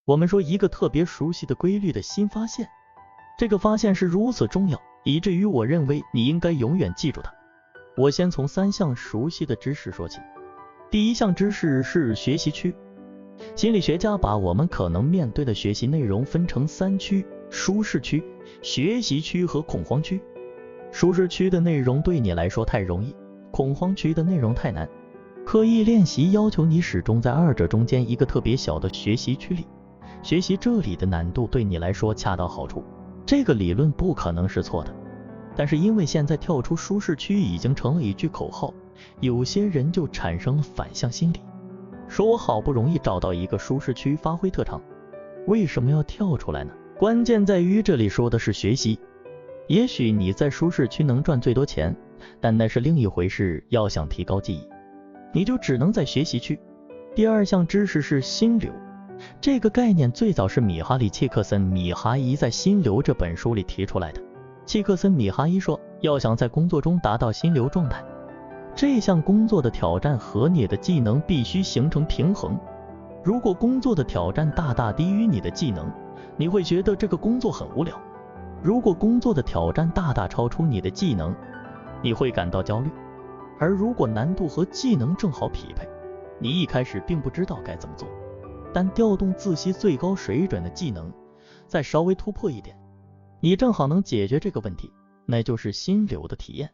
我们说一个特别熟悉的规律的新发现，这个发现是如此重要，以至于我认为你应该永远记住它。我先从3项熟悉的知识说起。第一项知识是学习区。心理学家把我们可能面对的学习内容分成3区：舒适区、学习区和恐慌区。舒适区的内容对你来说太容易，恐慌区的内容太难。刻意练习要求你始终在2者中间一个特别小的学习区里，学习这里的难度对你来说恰到好处。这个理论不可能是错的，但是因为现在跳出舒适区已经成了一句口号，有些人就产生了反向心理，说我好不容易找到一个舒适区发挥特长，为什么要跳出来呢？关键在于这里说的是学习。也许你在舒适区能赚最多钱，但那是另一回事。要想提高记忆，你就只能在学习区。第2项知识是心流。这个概念最早是米哈里·契克森·米哈伊在《心流》这本书里提出来的。契克森·米哈伊说，要想在工作中达到心流状态，这项工作的挑战和你的技能必须形成平衡。如果工作的挑战大大低于你的技能，你会觉得这个工作很无聊；如果工作的挑战大大超出你的技能，你会感到焦虑。而如果难度和技能正好匹配，你一开始并不知道该怎么做，但调动自吸最高水准的技能，再稍微突破一点，你正好能解决这个问题，那就是心流的体验。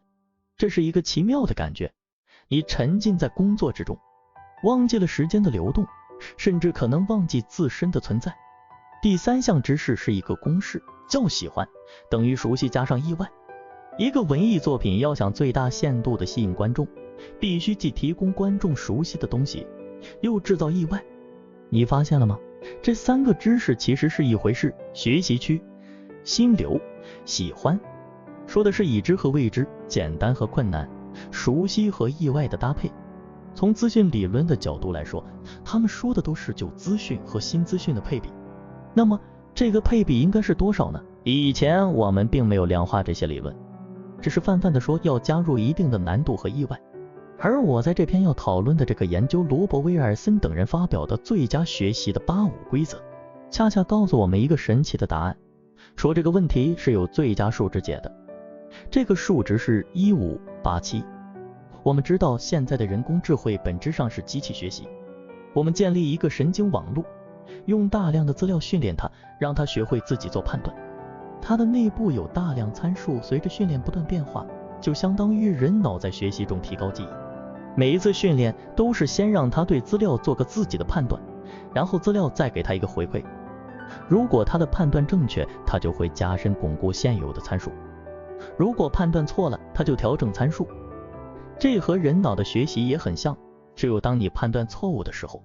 这是一个奇妙的感觉，你沉浸在工作之中，忘记了时间的流动，甚至可能忘记自身的存在。第3项知识是一个公式，叫喜欢等于熟悉加上意外。一个文艺作品要想最大限度地吸引观众，必须既提供观众熟悉的东西，又制造意外。你发现了吗？这3个知识其实是一回事。学习区、心流、喜欢，说的是已知和未知，简单和困难，熟悉和意外的搭配。从资讯理论的角度来说，他们说的都是旧资讯和新资讯的配比。那么这个配比应该是多少呢？以前我们并没有量化这些理论，只是泛泛的说要加入一定的难度和意外。而我在这篇要讨论的这个研究，罗伯·威尔森等人发表的最佳学习的85规则，恰恰告诉我们一个神奇的答案，说这个问题是有最佳数值解的。这个数值是1587。我们知道现在的人工智慧本质上是机器学习，我们建立一个神经网络，用大量的资料训练它，让它学会自己做判断。它的内部有大量参数，随着训练不断变化，就相当于人脑在学习中提高记忆。每一次训练都是先让它对资料做个自己的判断，然后资料再给它一个回馈。如果它的判断正确，它就会加深巩固现有的参数；如果判断错了，它就调整参数。这和人脑的学习也很像，只有当你判断错误的时候，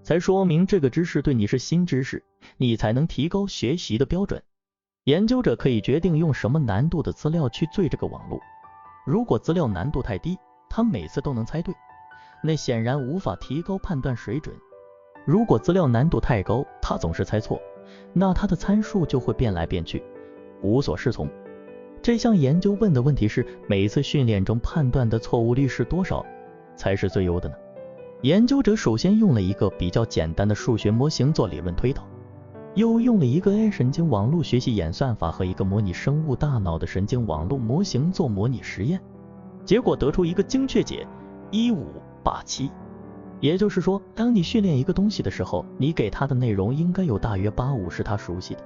才说明这个知识对你是新知识，你才能提高学习的标准。研究者可以决定用什么难度的资料去对这个网络。如果资料难度太低，他每次都能猜对，那显然无法提高判断水准。如果资料难度太高，他总是猜错，那他的参数就会变来变去，无所适从。这项研究问的问题是，每一次训练中判断的错误率是多少才是最优的呢？研究者首先用了一个比较简单的数学模型做理论推导，又用了一个 AI 神经网络学习演算法和一个模拟生物大脑的神经网络模型做模拟实验，结果得出一个精确解1587。也就是说，当你训练一个东西的时候，你给它的内容应该有大约85是它熟悉的，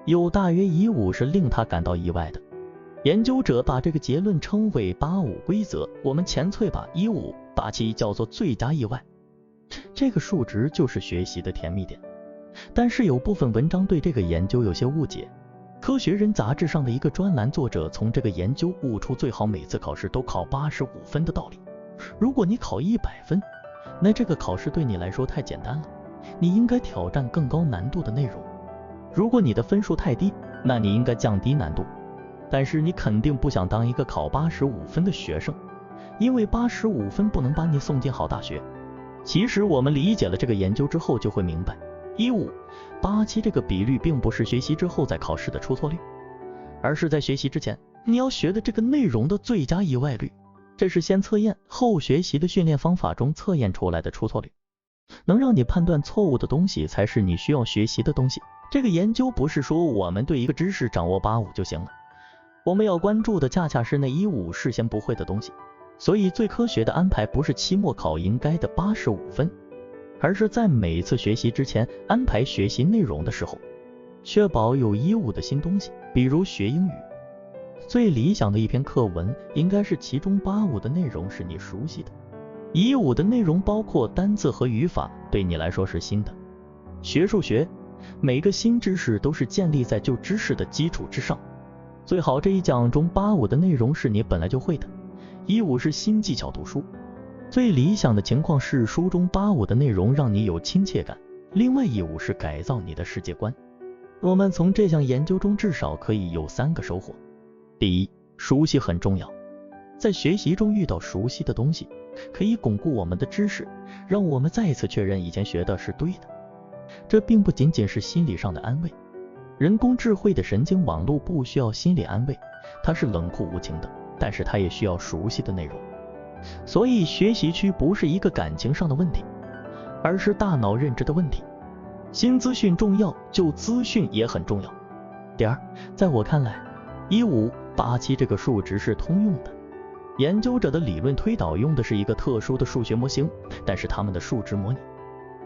有大约15是令它感到意外的。研究者把这个结论称为85规则，我们前粹把1587叫做最佳意外。这个数值就是学习的甜蜜点。但是有部分文章对这个研究有些误解。科学人杂志上的一个专栏作者从这个研究悟出最好每次考试都考85分的道理。如果你考100分，那这个考试对你来说太简单了，你应该挑战更高难度的内容。如果你的分数太低，那你应该降低难度。但是你肯定不想当一个考85分的学生，因为85分不能把你送进好大学。其实我们理解了这个研究之后就会明白，1587这个比率并不是学习之后再考试的出错率，而是在学习之前你要学的这个内容的最佳意外率。这是先测验后学习的训练方法中测验出来的出错率。能让你判断错误的东西才是你需要学习的东西。这个研究不是说我们对一个知识掌握85就行了，我们要关注的恰恰是那15事先不会的东西。所以最科学的安排不是期末考应该的85分，而是在每次学习之前安排学习内容的时候，确保有15的新东西。比如学英语，最理想的一篇课文应该是其中85的内容是你熟悉的，15的内容包括单字和语法，对你来说是新的。学数学，每个新知识都是建立在旧知识的基础之上，最好这一讲中85的内容是你本来就会的，15是新技巧读书。最理想的情况是书中85的内容让你有亲切感，另外15是改造你的世界观。我们从这项研究中至少可以有3个收获。第一，熟悉很重要。在学习中遇到熟悉的东西，可以巩固我们的知识，让我们再一次确认以前学的是对的。这并不仅仅是心理上的安慰，人工智慧的神经网络不需要心理安慰，它是冷酷无情的，但是它也需要熟悉的内容。所以学习区不是一个感情上的问题，而是大脑认知的问题。新资讯重要，旧资讯也很重要。第二，在我看来，1587这个数值是通用的。研究者的理论推导用的是一个特殊的数学模型，但是他们的数值模拟，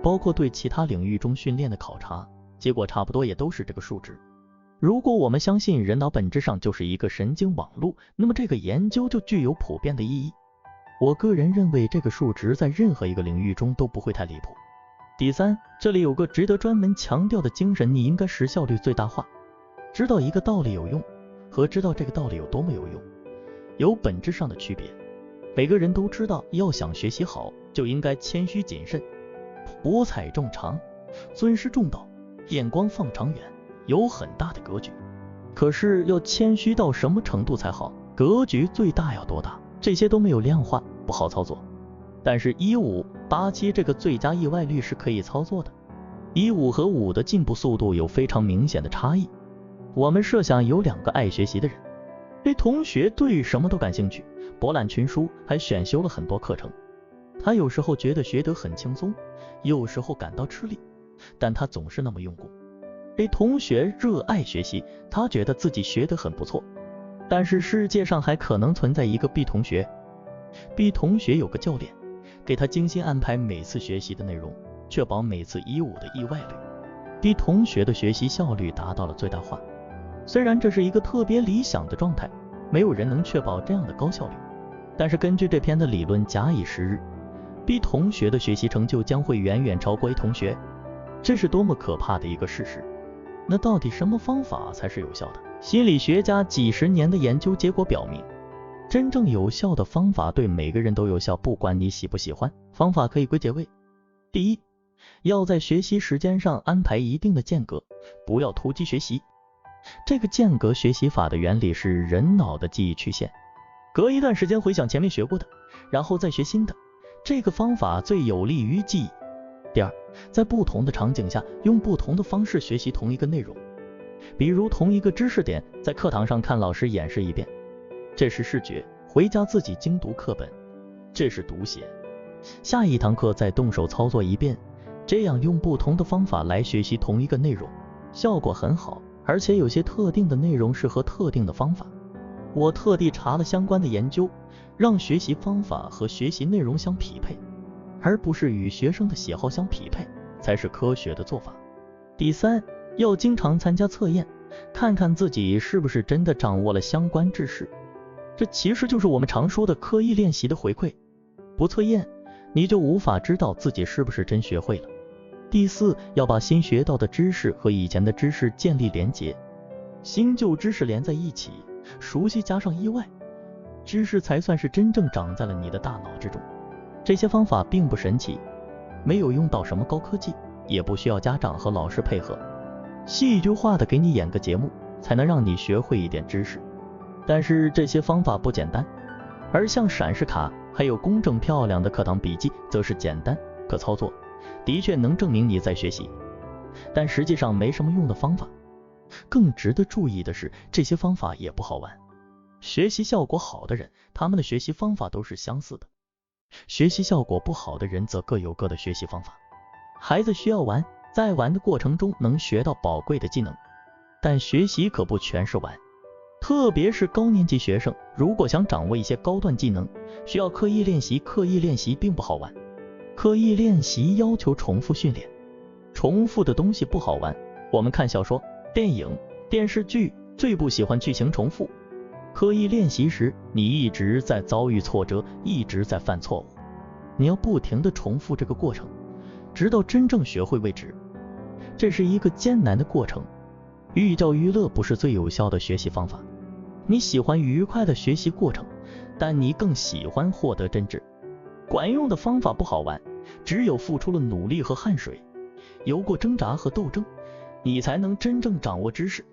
包括对其他领域中训练的考察，结果差不多也都是这个数值。如果我们相信人脑本质上就是一个神经网络，那么这个研究就具有普遍的意义。我个人认为这个数值在任何一个领域中都不会太离谱。第三，这里有个值得专门强调的精神，你应该使效率最大化。知道一个道理有用和知道这个道理有多么有用有本质上的区别。每个人都知道，要想学习好就应该谦虚谨慎，博采众长，尊师重道，眼光放长远，有很大的格局。可是要谦虚到什么程度才好？格局最大要多大？这些都没有量化，不好操作。但是1587这个最佳意外率是可以操作的。15和5的进步速度有非常明显的差异。我们设想有2个爱学习的人，这同学对什么都感兴趣，博览群书，还选修了很多课程。他有时候觉得学得很轻松，有时候感到吃力，但他总是那么用功。这同学热爱学习，他觉得自己学得很不错。但是世界上还可能存在一个 B 同学。B 同学有个教练，给他精心安排每次学习的内容，确保每次15的意外率。B 同学的学习效率达到了最大化。虽然这是一个特别理想的状态，没有人能确保这样的高效率，但是根据这篇的理论假以时日， B 同学的学习成就将会远远超过 A 同学。这是多么可怕的一个事实。那到底什么方法才是有效的？心理学家几十年的研究结果表明，真正有效的方法对每个人都有效，不管你喜不喜欢。方法可以归结为：第一，要在学习时间上安排一定的间隔，不要突击学习。这个间隔学习法的原理是人脑的记忆曲线，隔一段时间回想前面学过的，然后再学新的，这个方法最有利于记忆。第二，在不同的场景下用不同的方式学习同一个内容，比如同一个知识点在课堂上看老师演示一遍，这是视觉，回家自己精读课本，这是读写，下一堂课再动手操作一遍，这样用不同的方法来学习同一个内容，效果很好，而且有些特定的内容适合特定的方法。我特地查了相关的研究，让学习方法和学习内容相匹配，而不是与学生的喜好相匹配，才是科学的做法。第三，要经常参加测验，看看自己是不是真的掌握了相关知识。这其实就是我们常说的刻意练习的回馈，不测验，你就无法知道自己是不是真学会了。第四，要把新学到的知识和以前的知识建立连结，新旧知识连在一起，熟悉加上意外，知识才算是真正长在了你的大脑之中。这些方法并不神奇，没有用到什么高科技，也不需要家长和老师配合，戏剧化的给你演个节目，才能让你学会一点知识。但是这些方法不简单，而像闪示卡还有工整漂亮的课堂笔记则是简单可操作，的确能证明你在学习，但实际上没什么用的方法。更值得注意的是，这些方法也不好玩。学习效果好的人，他们的学习方法都是相似的，学习效果不好的人则各有各的学习方法。孩子需要玩，在玩的过程中能学到宝贵的技能，但学习可不全是玩。特别是高年级学生，如果想掌握一些高段技能，需要刻意练习。刻意练习并不好玩，刻意练习要求重复训练，重复的东西不好玩。我们看小说、电影、电视剧，最不喜欢剧情重复。刻意练习时，你一直在遭遇挫折，一直在犯错误，你要不停地重复这个过程，直到真正学会为止。这是一个艰难的过程，寓教于乐不是最有效的学习方法。你喜欢愉快的学习过程，但你更喜欢获得真知。管用的方法不好玩，只有付出了努力和汗水，有过挣扎和斗争，你才能真正掌握知识。